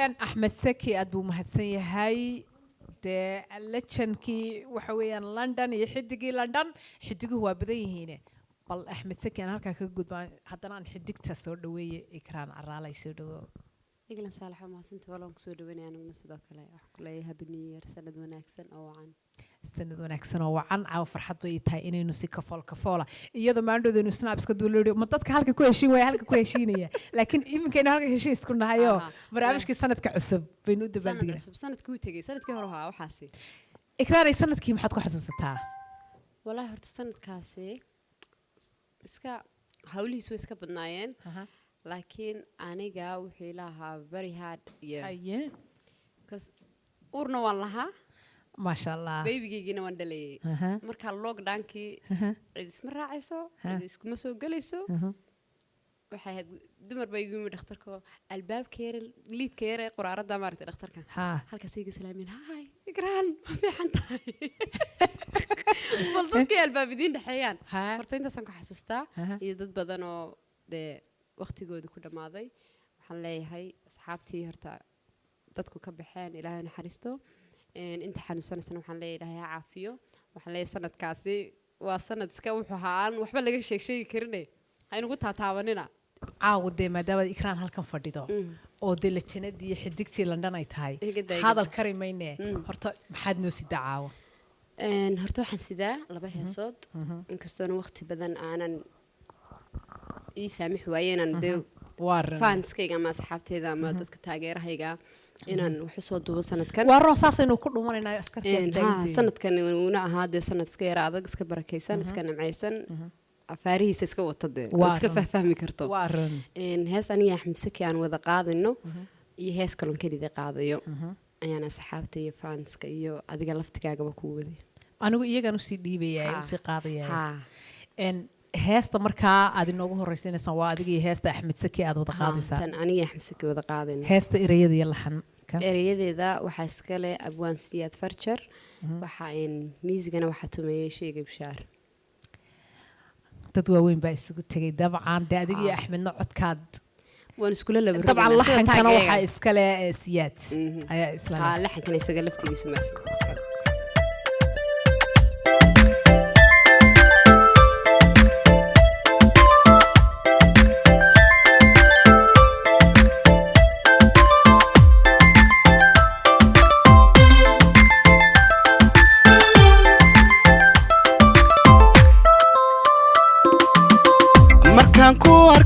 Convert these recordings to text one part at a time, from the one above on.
أن أحمد سكي أدبو مهتسية هاي ده اللجن كي وحويان لندن يحدقي لندن حدقي هو بديه هنا بل أحمد سكي أنا هلكا كجود ما حتى أنا حدقت تصور دوي إكران عرالة يصير دو إجلس صالح ما سنت ولا مقصود دويني أنا من صدق لا أحكي لي هبني سند وناكسن أو عن السنة وناكسن أو عن أو فرحت بيتها إني نسي كفالة إياه ما عنده ذو نسنا بس كدولو ما تذكر هلك كويشين ويا هلك كويشينية لكن يمكن هلك شيء كنا هيو برامج كي سنة كعصب بينود بلدنا سنة كوتجي سنة كهرها أو حاسي إكراري سنة كيم حد حسوستها والله هرت سنة كاسي إسكا هولي سويسكا بدناين لكن أنا جا وحيلها very hard year أيه كس أورنا والله ما شاء الله بيبي جينا وندلي مركا اللوك دانكي عيد اسمه راعيسو عيد اسمه سو جليسو waxay dumar bay igu yimid dhakhtarka albaabka yar liidka yar ee quraarada maartay dhakhtarka halkaas iga salaamin hay igraan ma fiican tahay walbadkii albaabadiin dhaxayaan horta intaasaan ku xasuustaa iyo dad badan oo de waqtigooda ku dhamaaday waxaan leeyahay asxaabtii horta dadku ka baxeen ilaahay naxariisto inta xanuunsanaysan waxaan leeyahay ilaahay caafiyo waxaan leeyahay sanadkaasi waa sanad iska wuxuu ahaan waxba laga sheegi karinay haynugu taataabanina عاود ما دام إكران هالكم فرديدو أو دلتشنا دي حدقتي لندن أي تاي هذا الكريم مينه هرتا محد نوسي دعاو هرتا حنسيدا لبه صوت إنكستون وقت بدن أنا يسامح ويانا ندو فانس كيجا ما سحبت هذا ما دتك تاجر هيجا إن وحصود دو سنة كان وارو أساسا إنه كل ما لنا أسكت سنة كان ونا هذا سنة سكير عادك سكبر كيسان سكان معيسان فاريس اسكو وتد اسكو فهمي كرتو ان هاس اني احمد سكي ان ودا قادنو iyo hees kalon kaliya qaadayo ayana saxaabtay faanska iyo adiga laftigaaga ba ku wadi anigu iyagan u sii dhiibay u sii qaadaya en heesta markaa aad inoogu horeysanaysan waa adiga iyo heesta Axmed Saki aad wada qaadaysaa tan aniga Axmed Saki wada qaadayna heesta ereyada iyo laxan ereyadeeda waxa iska leh abwaan Siyaad Farjar waxa in miisigana waxa tumeeyay sheegay Bishaar dad waaweyn baa isugu tagay dabcan de adiga iyo Axmedna codkaad waan isku la labar dabcan laxankana waxa iska leh Siyaad ayaa islaam laxankana isaga laftigiisu ma iska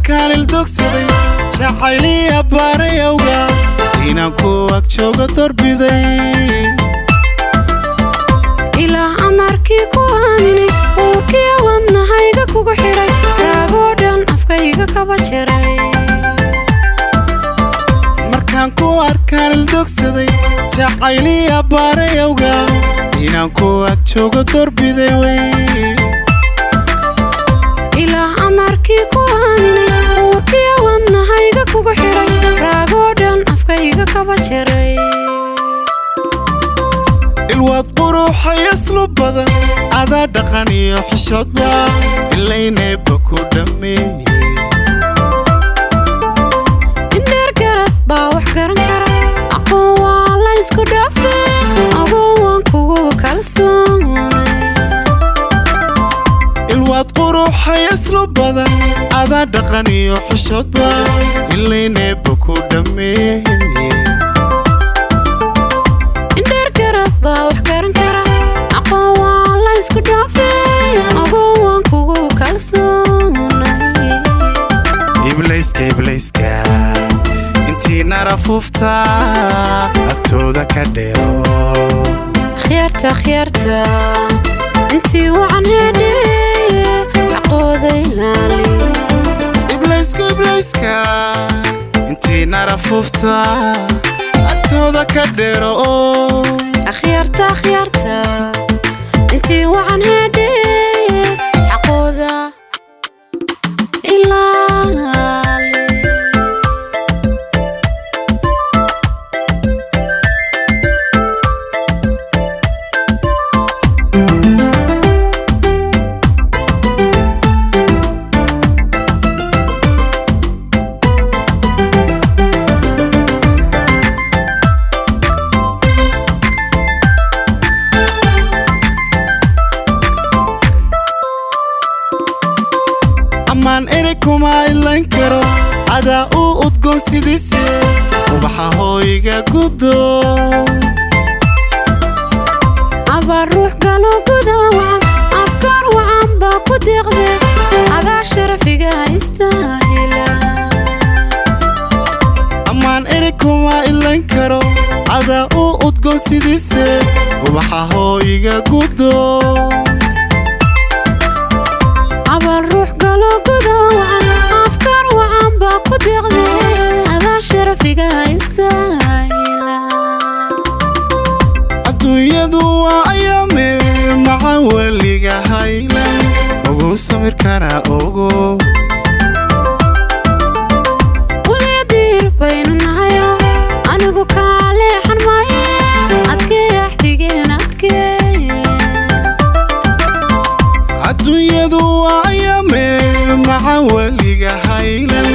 كان الدكسدي شعيلي أباري أوغا دينا كوك شوغا تربيدي إلا أمركي كواميني وكي وانا هايغا كوكو حيري راغودان أفكايغا كاباتشيري مركان كوار كان الدكسدي شعيلي أباري أوغا دينا كوك شوغا تربيدي إلا أمركي كواميني وكي وانا هايغا كوكو حيري راغودان أفكايغا كاباتشيري الواد قروح يسلب بدن هذا دقني حشود با اللي نبكو دمي إندر قرد باوح قرن كرد أقوى الله يسكو دافي أقوى كوكو كالسوني الواد قروح يسلب بدن هذا دقني حشود با اللي نبكو دمي إندر قرد باوح قرن كرد أقوى الله يسكو دافي أقوى كوكو كالسوني إبليسكا انتي نعرفوفتا أكتودا كديرو خيرتا انتي وعن هدي عقودي لالي إبليسكا انتي نعرفوفتا أكتودا كديرو خيرتا انتي وعن هدي عقودة إلالي sidiise ubaxa hooyga gudo abar ruux galo gudawan afkar wacan baa ku deeqde adaa sharafiga istaahila amaan erikuma ilayn karo adaa u udgoon sidiise ubaxa hooyga gudo abar ruux galo gudawan afkar wacan baa ku deeqde adaa sharafiga istaahila adduunyadu waa ayaame macaan weliga haylan ugu samirkana ogo waliyadir baynu nahayo anigu kaaleexan maaye adkee axdigeen adkee adduunyadu waa ayaame macaan weliga haylan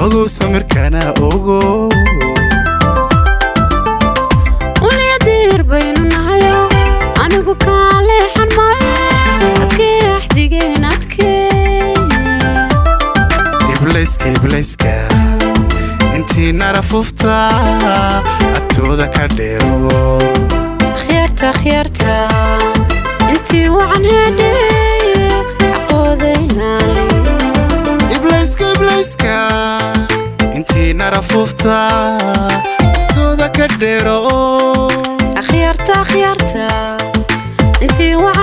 ugu samirkana ogo waliyadir baynu nahayo anigu kaaleexan maaye adkee axdigeen adkee iblayska intii narafufta agtooda ka dheero khyaarta intii wacan hedheye xaqooda ilaali iblayska intii narafufta agtooda ka dheero khyaarta intii wacan